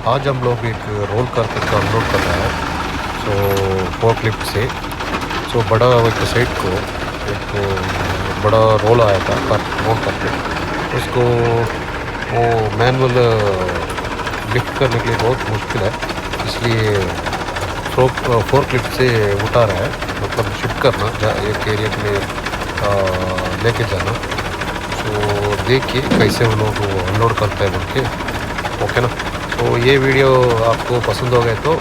आज हम लोग एक रोल कारपेट का अनलोड कर रहा है। फोर्कलिफ्ट से बड़ा एक साइड को एक बड़ा रोल आया था रोल कारपेट उसको वो मैनुअल लिफ्ट करने के लिए बहुत मुश्किल है, इसलिए फोर्कलिफ्ट से उठा रहा है, मतलब शिफ्ट करना एक एरिया में लेके जाना। देखिए कैसे वो लोग अनलोड करते हैं बोल के, ओके ना। तो ये वीडियो आपको पसंद हो गए तो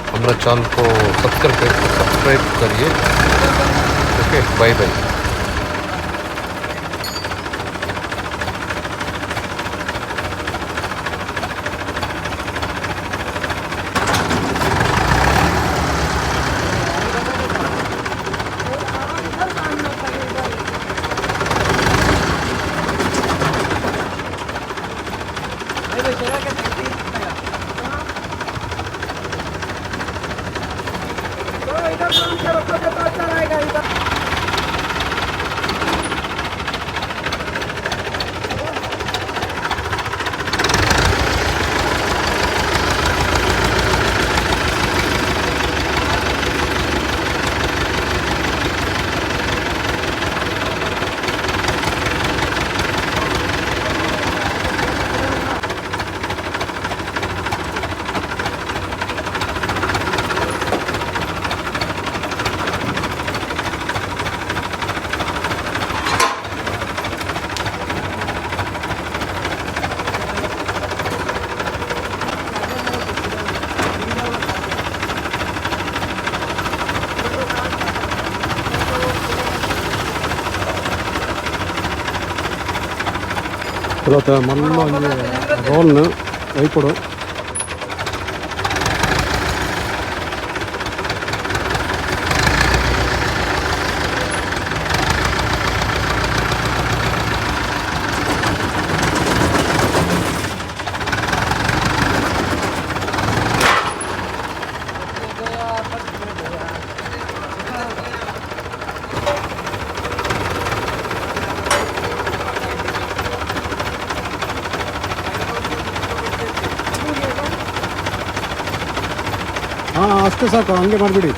हमारा चैनल को सब्सक्राइब करिए। Okay, bye bye. తర్వాత మళ్ళీ రోల్ను వేయకూడదు. ಅಷ್ಟೇ ಸಾಕು, ಹಂಗೆ ಮಾಡಿಬಿಡಿ.